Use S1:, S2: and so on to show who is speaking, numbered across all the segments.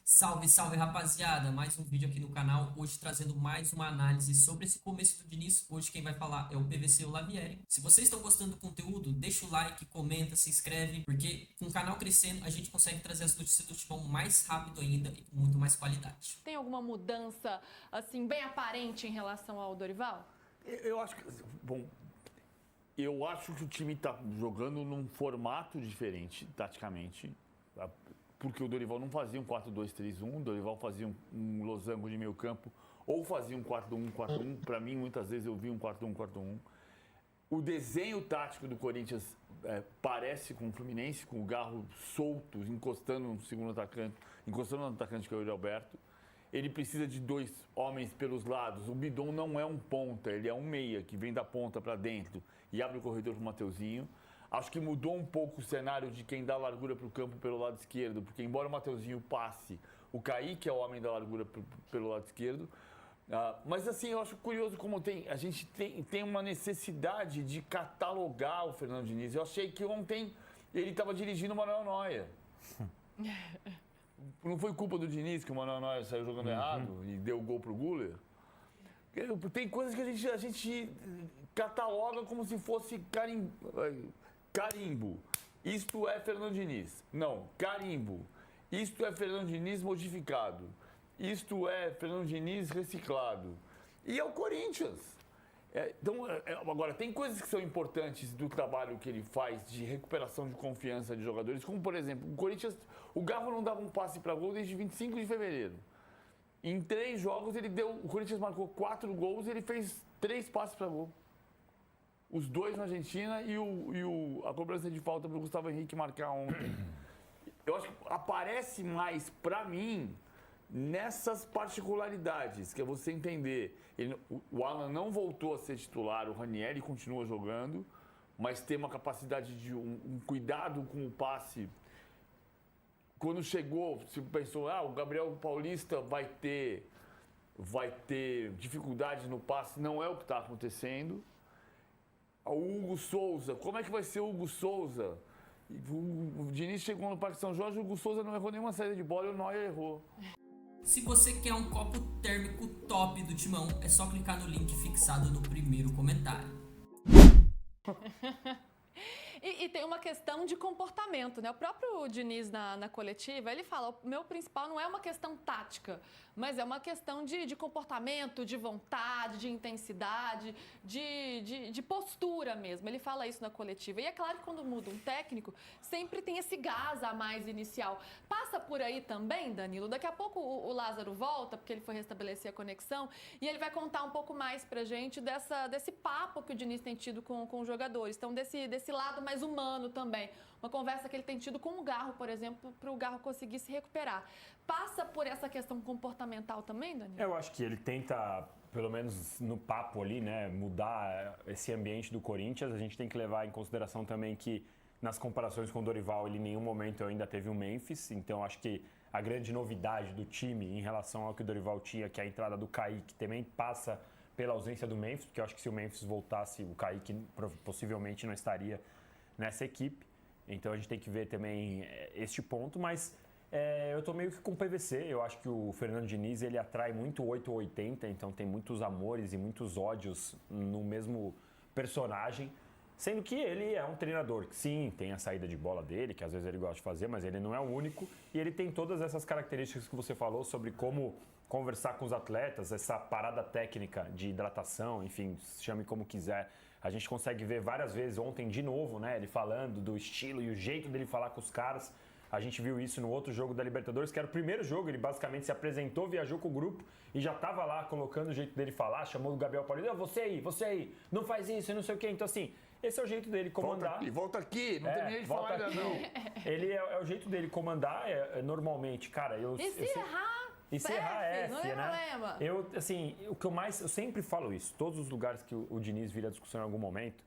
S1: Salve, salve rapaziada! Mais um vídeo aqui no canal, hoje trazendo mais uma análise sobre esse começo do Diniz. Hoje quem vai falar é o PVC Olavieri. Se vocês estão gostando do conteúdo, deixa o like, comenta, se inscreve, porque com o canal crescendo a gente consegue trazer as notícias do futebol mais rápido ainda e com muito mais qualidade.
S2: Tem alguma mudança, assim, bem aparente em relação ao Dorival?
S3: Eu acho que, bom, eu acho que o time está jogando num formato diferente, taticamente, tá? Porque o Dorival não fazia um 4-2-3-1, o Dorival fazia um losango de meio campo, ou fazia um 4-1-4-1. Para mim, muitas vezes eu vi um 4-1-4-1. O desenho tático do Corinthians parece com o Fluminense, com o Garro solto, encostando no segundo atacante, encostando no atacante que é o Yuri Alberto. Ele precisa de dois homens pelos lados. O Bidon não é um ponta, ele é um meia que vem da ponta para dentro e abre o corredor para o Mateuzinho. Acho que mudou um pouco o cenário de quem dá largura para o campo pelo lado esquerdo, porque embora o Mateuzinho passe, o Kaique é o homem da largura pelo lado esquerdo. Mas assim, eu acho curioso como a gente tem uma necessidade de catalogar o Fernando Diniz. Eu achei que ontem ele estava dirigindo o Manuel Neuer. Não foi culpa do Diniz que o Manuel Neuer saiu jogando errado e deu o gol pro Guller? Tem coisas que a gente cataloga como se fosse carimbo. Isto é Fernando Diniz. Não, carimbo. Isto é Fernando Diniz modificado. Isto é Fernando Diniz reciclado. E é o Corinthians. Agora, tem coisas que são importantes do trabalho que ele faz de recuperação de confiança de jogadores, como, por exemplo, o Garro não dava um passe para gol desde 25 de fevereiro. Em 3 jogos, o Corinthians marcou 4 gols e ele fez 3 passes para gol. Os 2 na Argentina e a cobrança de falta para o Gustavo Henrique marcar ontem. Eu acho que aparece mais para mim nessas particularidades, que é você entender. O Alan não voltou a ser titular, o Ranieri continua jogando, mas tem uma capacidade de um cuidado com o passe. Quando chegou, se pensou, o Gabriel Paulista vai ter dificuldade no passe, não é o que está acontecendo. O Hugo Souza, como é que vai ser o Hugo Souza? O Diniz chegou no Parque São Jorge, o Hugo Souza não errou nenhuma saída de bola e o Neuer errou.
S1: Se você quer um copo térmico top do Timão, é só clicar no link fixado no primeiro comentário.
S2: E tem uma questão de comportamento, né? O próprio Diniz na coletiva, ele fala, o meu principal não é uma questão tática, mas é uma questão de comportamento, de vontade, de intensidade, de postura mesmo. Ele fala isso na coletiva. E é claro que quando muda um técnico, sempre tem esse gás a mais inicial. Passa por aí também, Danilo. Daqui a pouco o Lázaro volta, porque ele foi restabelecer a conexão, e ele vai contar um pouco mais pra gente desse papo que o Diniz tem tido com os jogadores. Então, desse lado mais humano também. Uma conversa que ele tem tido com o Garro, por exemplo, para o Garro conseguir se recuperar. Passa por essa questão comportamental também, Danilo?
S4: Eu acho que ele tenta, pelo menos no papo ali, né, mudar esse ambiente do Corinthians. A gente tem que levar em consideração também que nas comparações com o Dorival, ele em nenhum momento ainda teve um Memphis. Então, acho que a grande novidade do time em relação ao que o Dorival tinha, que é a entrada do Kaique, também passa pela ausência do Memphis, porque eu acho que se o Memphis voltasse, o Kaique possivelmente não estaria nessa equipe. Então a gente tem que ver também este ponto, mas eu tô meio que com o PVC. Eu acho que o Fernando Diniz, ele atrai muito 8 ou 80, então tem muitos amores e muitos ódios no mesmo personagem, sendo que ele é um treinador que sim, tem a saída de bola dele, que às vezes ele gosta de fazer, mas ele não é o único, e ele tem todas essas características que você falou sobre como conversar com os atletas, essa parada técnica de hidratação, enfim, chame como quiser. A gente consegue ver várias vezes, ontem de novo, né, ele falando do estilo e o jeito dele falar com os caras. A gente viu isso no outro jogo da Libertadores, que era o primeiro jogo, ele basicamente se apresentou, viajou com o grupo e já estava lá colocando o jeito dele falar, chamou o Gabriel Paulista, você aí, não faz isso, não sei o quê. Então assim, esse é o jeito dele comandar.
S3: Volta aqui, não terminei de falar ainda não.
S4: Ele é o jeito dele comandar, normalmente, cara,
S2: E se errar?
S4: E se errar
S2: não é problema.
S4: Eu sempre falo isso, todos os lugares que o Diniz vira discussão em algum momento,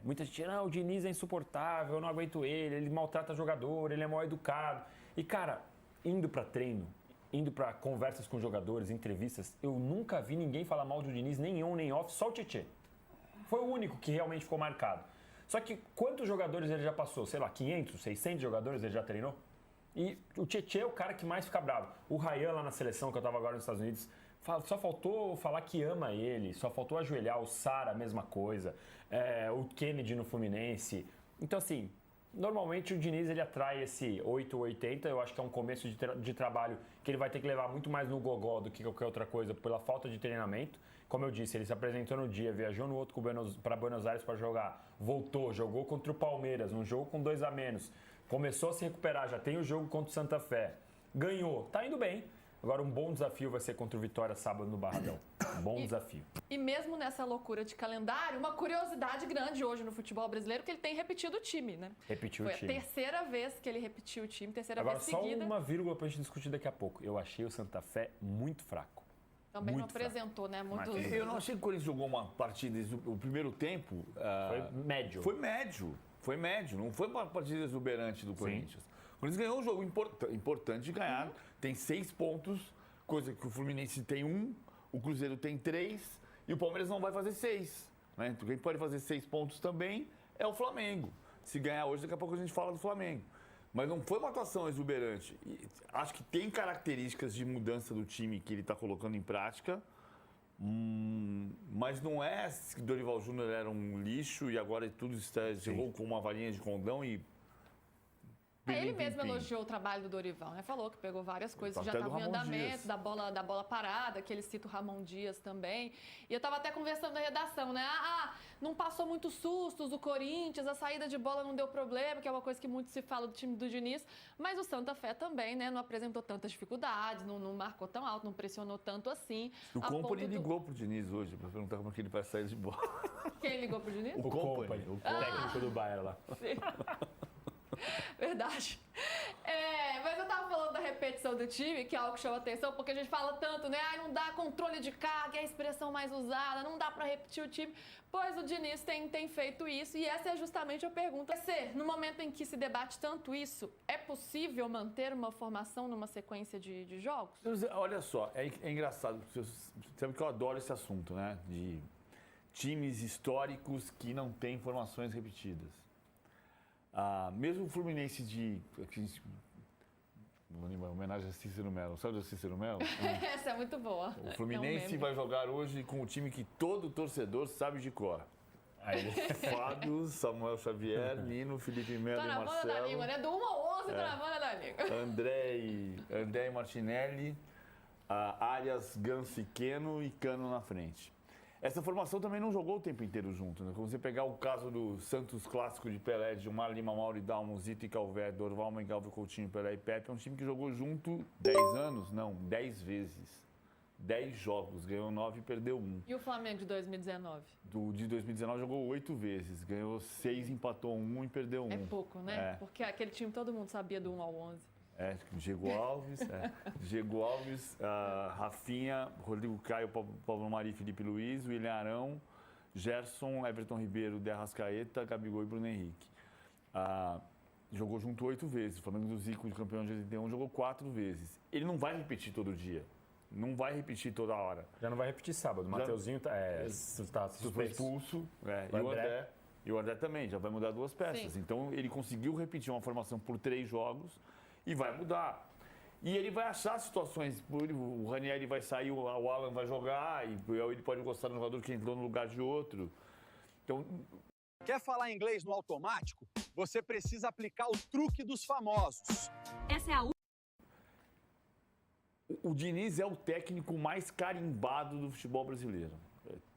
S4: muita gente diz, o Diniz é insuportável, eu não aguento ele maltrata jogador, ele é mal educado. E cara, indo pra treino, indo pra conversas com jogadores, entrevistas, eu nunca vi ninguém falar mal do Diniz, nem on, nem off, só o Tietê. Foi o único que realmente ficou marcado. Só que quantos jogadores ele já passou? Sei lá, 500, 600 jogadores ele já treinou? E o Tietê é o cara que mais fica bravo. O Ryan lá na seleção, que eu tava agora nos Estados Unidos, só faltou falar que ama ele, só faltou ajoelhar. O Sara, a mesma coisa. O Kennedy no Fluminense. Então, assim, normalmente o Diniz ele atrai esse 8-80. Eu acho que é um começo de trabalho que ele vai ter que levar muito mais no gogó do que qualquer outra coisa, pela falta de treinamento. Como eu disse, ele se apresentou no dia, viajou no outro para Buenos Aires para jogar, voltou, jogou contra o Palmeiras, um jogo com 2 a menos. Começou a se recuperar, já tem o jogo contra o Santa Fé. Ganhou, tá indo bem. Agora um bom desafio vai ser contra o Vitória sábado no Barradão. Bom desafio.
S2: E mesmo nessa loucura de calendário, uma curiosidade grande hoje no futebol brasileiro que ele tem repetido o time, né?
S4: Repetiu o time.
S2: Foi a terceira vez que ele repetiu o time, terceira
S4: Agora,
S2: vez seguida.
S4: Agora só uma vírgula pra gente discutir daqui a pouco. Eu achei o Santa Fé muito fraco.
S2: Também
S4: muito
S2: não apresentou, né? Muito...
S3: Eu não achei que o Corinthians jogou uma partida, o primeiro tempo...
S4: Foi médio.
S3: Foi médio, não foi uma partida exuberante do Corinthians. O Corinthians ganhou um jogo importante de ganhar, tem 6 pontos, coisa que o Fluminense tem 1, o Cruzeiro tem 3 e o Palmeiras não vai fazer 6. Né? Então quem pode fazer 6 pontos também é o Flamengo. Se ganhar hoje, daqui a pouco a gente fala do Flamengo. Mas não foi uma atuação exuberante. E acho que tem características de mudança do time que ele está colocando em prática. Mas não é que Dorival Júnior era um lixo e agora tudo chegou com uma varinha de condão e...
S2: Ele mesmo elogiou o trabalho do Dorival, né? Falou que pegou várias coisas que já estavam em andamento, da bola parada, que ele cita o Ramon Dias também. E eu estava até conversando na redação, né? Não passou muitos sustos o Corinthians, a saída de bola não deu problema, que é uma coisa que muito se fala do time do Diniz. Mas o Santa Fé também, né? Não apresentou tantas dificuldades, não marcou tão alto, não pressionou tanto assim.
S3: O Company ligou pro Diniz hoje para perguntar como é que ele vai sair de bola.
S2: Quem ligou pro Diniz?
S4: O Company, o técnico do Bayern lá.
S2: Sim. Verdade. Mas eu tava falando da repetição do time, que é algo que chama atenção, porque a gente fala tanto, né? Não dá controle de carga, é a expressão mais usada, não dá pra repetir o time. Pois o Diniz tem feito isso, e essa é justamente a pergunta. No momento em que se debate tanto isso, é possível manter uma formação numa sequência de jogos?
S3: Olha só, é engraçado, você sabe que eu adoro esse assunto, né? De times históricos que não têm formações repetidas. Mesmo o Fluminense uma homenagem a Cícero Melo. Sabe o Cícero Melo?
S2: Essa é muito boa.
S3: O Fluminense vai jogar hoje com o time que todo torcedor sabe de cor. Fábio, Samuel Xavier, Nino, Felipe Melo e Marcelo.
S2: Tá na banda da língua, né? Do 1 ao 11 tá na banda da língua.
S3: André e Martinelli, Arias, Ganso e Queno e Cano na frente. Essa formação também não jogou o tempo inteiro junto, né? Quando você pegar o caso do Santos clássico de Pelé, Gilmar, Lima, Mauro, Dalmo, Zito e Calvé, Dorval, Mengalvio, Coutinho, Pelé e Pepe, é um time que jogou junto 10 anos? Não, 10 vezes. 10 jogos, ganhou 9 e perdeu 1.
S2: E o Flamengo de 2019?
S3: De 2019 jogou 8 vezes, ganhou 6, empatou 1 e perdeu 1.
S2: É pouco, né? Porque aquele time todo mundo sabia do 1 ao 11.
S3: Diego Alves, Rafinha, Rodrigo Caio, Pablo Mari, Felipe Luiz, William Arão, Gerson, Everton Ribeiro, De Arrascaeta, Gabigol e Bruno Henrique. Jogou junto 8 vezes. O Flamengo do Zico, de campeão de 81, jogou 4 vezes. Ele não vai repetir todo dia. Não vai repetir toda hora.
S4: Já não vai repetir sábado. O Mateuzinho está
S3: expulso. E o André também, já vai mudar 2 peças.
S2: Sim.
S3: Então, ele conseguiu repetir uma formação por 3 jogos e vai mudar. E ele vai achar situações. O Ranieri vai sair, o Alan vai jogar, e ele pode gostar do jogador que entrou no lugar de outro. Então...
S5: Quer falar inglês no automático? Você precisa aplicar o truque dos famosos.
S6: Essa é a
S3: O Diniz é o técnico mais carimbado do futebol brasileiro.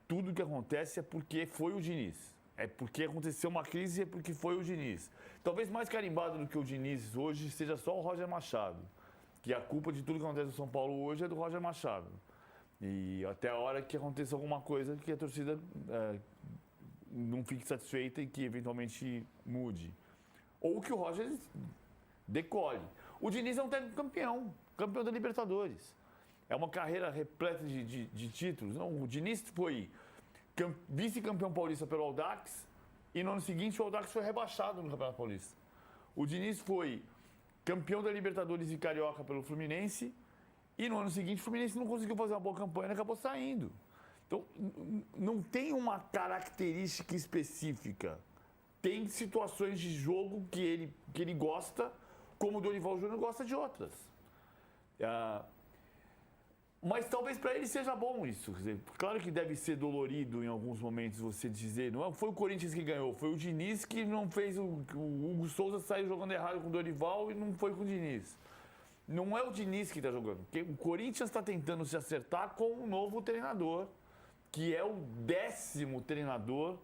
S3: Tudo que acontece é porque foi o Diniz. É porque aconteceu uma crise, é porque foi o Diniz. Talvez mais carimbado do que o Diniz hoje seja só o Roger Machado. Que a culpa de tudo que acontece no São Paulo hoje é do Roger Machado. E até a hora que aconteça alguma coisa que a torcida não fique satisfeita e que eventualmente mude. Ou que o Roger decole. O Diniz é um técnico campeão da Libertadores. É uma carreira repleta de títulos. Não, o Diniz foi vice-campeão paulista pelo Audax e no ano seguinte o Audax foi rebaixado no Campeonato Paulista. O Diniz foi campeão da Libertadores e Carioca pelo Fluminense e no ano seguinte o Fluminense não conseguiu fazer uma boa campanha e acabou saindo. Então, não tem uma característica específica. Tem situações de jogo que ele gosta como o Dorival Júnior gosta de outras. Mas talvez para ele seja bom isso. Quer dizer, claro que deve ser dolorido em alguns momentos você dizer, não foi o Corinthians que ganhou, foi o Diniz que não fez, o Hugo Souza saiu jogando errado com o Dorival e não foi com o Diniz. Não é o Diniz que está jogando, porque o Corinthians está tentando se acertar com um novo treinador, que é o 10º treinador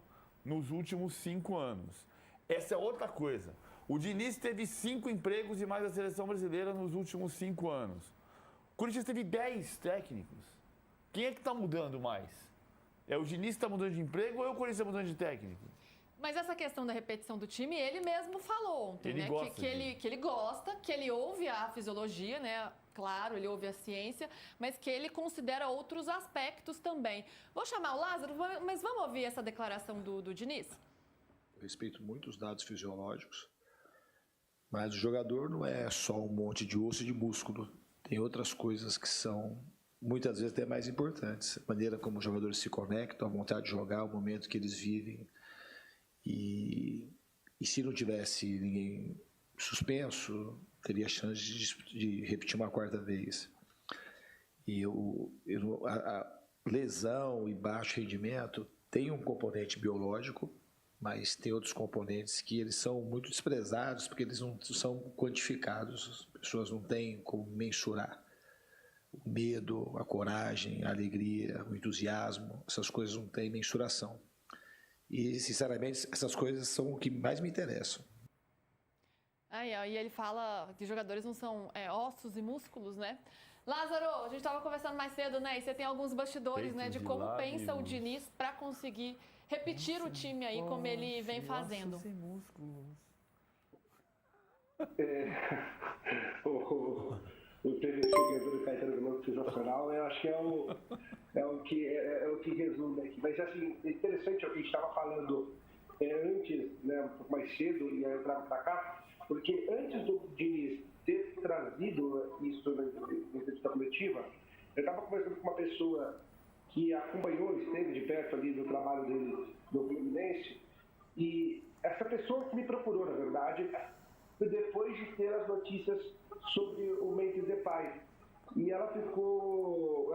S3: nos últimos 5 anos. Essa é outra coisa. O Diniz teve 5 empregos e mais a seleção brasileira nos últimos 5 anos. O Corinthians teve 10 técnicos. Quem é que está mudando mais? É o Diniz que está mudando de emprego ou é o Corinthians que está mudando de técnico?
S2: Mas essa questão da repetição do time, ele mesmo falou ontem,
S3: Ele
S2: né?
S3: gosta
S2: Que ele gosta, que ele ouve a fisiologia, né? Claro, ele ouve a ciência, mas que ele considera outros aspectos também. Vou chamar o Lázaro, mas vamos ouvir essa declaração do Diniz?
S6: Eu respeito muito os dados fisiológicos, mas o jogador não é só um monte de osso e de músculo. Tem outras coisas que são, muitas vezes, até mais importantes. A maneira como os jogadores se conectam, a vontade de jogar, o momento que eles vivem. E se não tivesse ninguém suspenso, teria chance de repetir uma 4ª vez. E a lesão e baixo rendimento tem um componente biológico, mas tem outros componentes que eles são muito desprezados porque eles não são quantificados, as pessoas não têm como mensurar. O medo, a coragem, a alegria, o entusiasmo, essas coisas não têm mensuração. E, sinceramente, essas coisas são o que mais me interessam.
S2: E ele fala que jogadores não são ossos e músculos, né? Lázaro, a gente estava conversando mais cedo, né? E você tem alguns bastidores, né? De como pensa o Diniz para conseguir repetir o time aí, como ele vem fazendo.
S3: Sem músculos.
S7: O PVC do Caetano Veloso sensacional, eu acho que é o que resume aqui. Mas assim, é interessante o que a gente estava falando antes, né, um pouco mais cedo, e aí eu trago para cá, porque antes do Diniz ter trazido isso na entrevista coletiva, eu estava conversando com uma pessoa que acompanhou, esteve de perto ali do trabalho dele no Fluminense, e essa pessoa que me procurou, na verdade, depois de ter as notícias sobre o Memphis Depay. E ela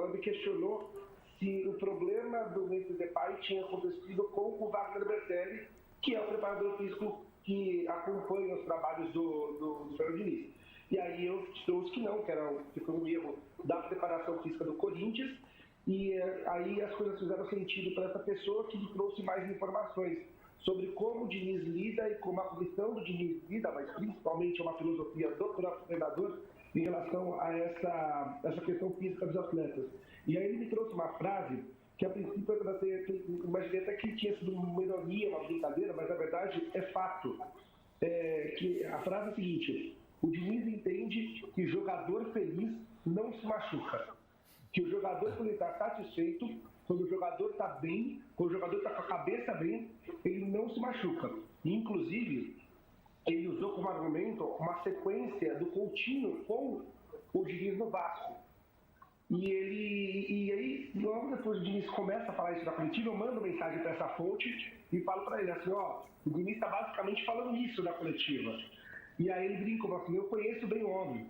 S7: me questionou se o problema do Memphis Depay tinha acontecido com o Wagner Bertelli, que é o preparador físico que acompanha os trabalhos do Fernando Diniz. E aí eu trouxe que não, que foi um erro da preparação física do Corinthians, e aí as coisas fizeram sentido para essa pessoa que me trouxe mais informações sobre como o Diniz lida e como a comissão do Diniz lida, mas principalmente uma filosofia do próprio treinador em relação a essa questão física dos atletas. E aí ele me trouxe uma frase que a princípio eu imaginei até que tinha sido uma ironia, uma brincadeira, mas na verdade é fato. Que a frase é a seguinte: o Diniz entende que jogador feliz não se machuca. Que o jogador, quando ele está satisfeito, quando o jogador está bem, quando o jogador está com a cabeça bem, ele não se machuca. E, inclusive, ele usou como argumento uma sequência do Coutinho com o Diniz no Vasco. E aí, logo depois o Diniz começa a falar isso na coletiva, eu mando mensagem para essa fonte e falo para ele assim, o Diniz está basicamente falando isso na coletiva. E aí ele brinca assim, eu conheço bem o homem.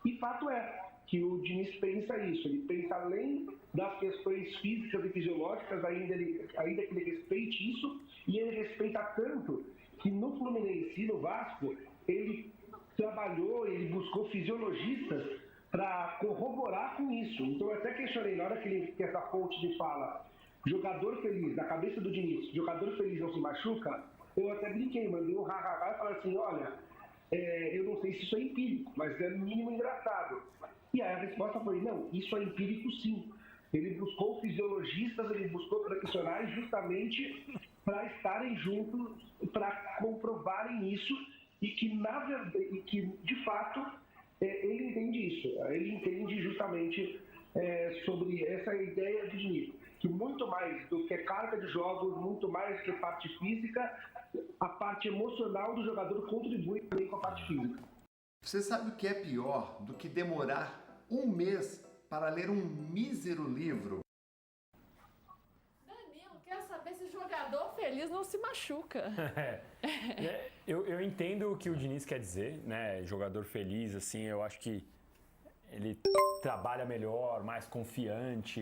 S7: E fato é que o Diniz pensa isso, ele pensa além das questões físicas e fisiológicas, ainda que ele respeite isso, e ele respeita tanto que no Fluminense e no Vasco, ele trabalhou, ele buscou fisiologistas para corroborar com isso. Então eu até questionei, na hora que essa fonte me fala, jogador feliz, na cabeça do Diniz, jogador feliz não se machuca, eu até brinquei, mandei um ha-ha-ha e falei assim, olha, eu não sei se isso é empírico, mas é no mínimo engraçado. E aí a resposta foi, não, isso é empírico sim. Ele buscou fisiologistas, ele buscou profissionais justamente para estarem juntos, para comprovarem isso e que, na verdade, e que de fato, ele entende isso. Ele entende justamente sobre essa ideia de Diniz, que muito mais do que carga de jogos, muito mais que a parte física, a parte emocional do jogador contribui também com a parte física.
S8: Você sabe o que é pior do que demorar um mês para ler um mísero livro?
S2: Danilo, quero saber se jogador feliz feliz não se machuca.
S4: Eu entendo o que o Diniz quer dizer, né? Jogador feliz, assim, eu acho que ele trabalha melhor, mais confiante,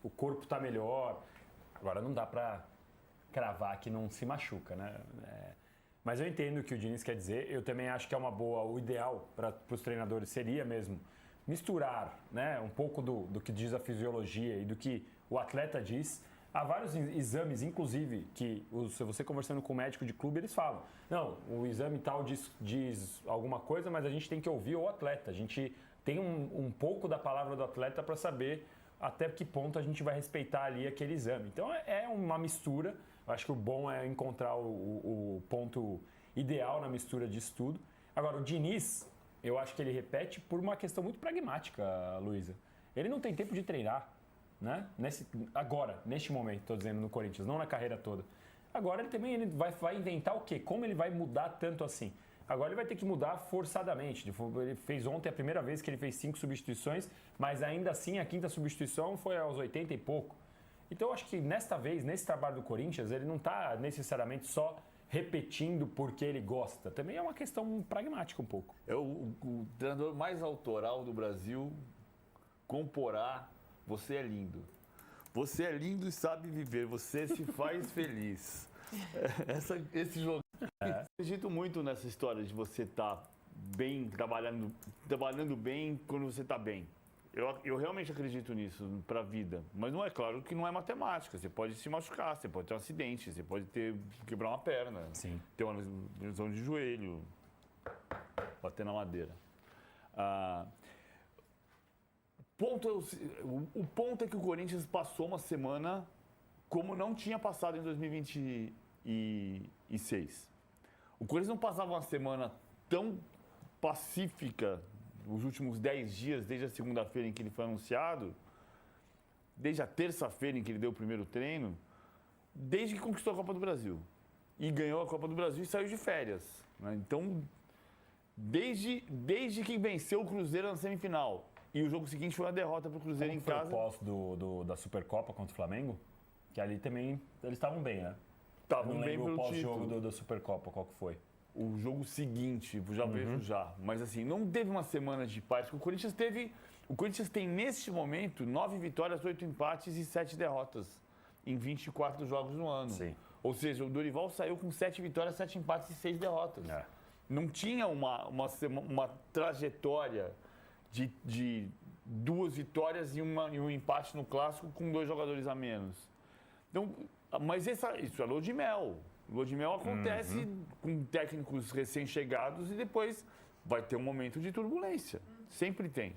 S4: o corpo tá melhor. Agora não dá pra cravar que não se machuca, né? Mas eu entendo o que o Diniz quer dizer. Eu também acho que é uma boa, o ideal para os treinadores seria mesmo misturar, né, um pouco do que diz a fisiologia e do que o atleta diz. Há vários exames, inclusive, que se você conversando com o médico de clube, eles falam, não, o exame tal diz alguma coisa, mas a gente tem que ouvir o atleta. A gente tem um pouco da palavra do atleta para saber até que ponto a gente vai respeitar ali aquele exame. Então é uma mistura. Eu acho que o bom é encontrar o ponto ideal na mistura disso tudo. Agora, o Diniz, eu acho que ele repete por uma questão muito pragmática, Luísa. Ele não tem tempo de treinar, né? Agora, neste momento, estou dizendo, no Corinthians, não na carreira toda. Agora ele vai inventar o quê? Como ele vai mudar tanto assim? Agora ele vai ter que mudar forçadamente. Ele fez ontem a primeira vez que ele fez 5 substituições, mas ainda assim a 5ª substituição foi aos 80 e pouco. Então eu acho que nesta vez, nesse trabalho do Corinthians, ele não está necessariamente só repetindo porque ele gosta. Também é uma questão pragmática um pouco.
S3: É o treinador mais autoral do Brasil, com Porá, você é lindo. Você é lindo e sabe viver, você se faz feliz. Esse jogo. Eu acredito muito nessa história de você estar bem, trabalhando bem quando você está bem. Eu realmente acredito nisso para a vida. Mas não é claro que não é matemática. Você pode se machucar, você pode ter um acidente, você pode quebrar uma perna,
S4: sim,
S3: ter uma lesão de joelho, bater na madeira. O ponto é que o Corinthians passou uma semana como não tinha passado em 2026. O Corinthians não passava uma semana tão pacífica os últimos 10 dias, desde a segunda-feira em que ele foi anunciado, desde a terça-feira em que ele deu o primeiro treino, desde que conquistou a Copa do Brasil. E ganhou a Copa do Brasil e saiu de férias, né? Então, desde que venceu o Cruzeiro na semifinal. E o jogo seguinte foi uma derrota para o Cruzeiro em casa.
S4: Foi o pós da Supercopa contra o Flamengo? Que ali também eles estavam bem, né?
S3: Estavam bem pelo
S4: título. O pós-jogo da Supercopa, qual que foi?
S3: O jogo seguinte, já vejo já. Mas assim, não teve uma semana de paz. O Corinthians tem, neste momento, 9 vitórias, 8 empates e 7 derrotas em 24 jogos no ano.
S4: Sim.
S3: Ou seja, o Dorival saiu com 7 vitórias, 7 empates e 6 derrotas.
S4: É.
S3: Não tinha uma trajetória de 2 vitórias e um empate no Clássico com 2 jogadores a menos. Então, mas isso é lua de mel. Lua de mel acontece com técnicos recém-chegados e depois vai ter um momento de turbulência. Sempre tem.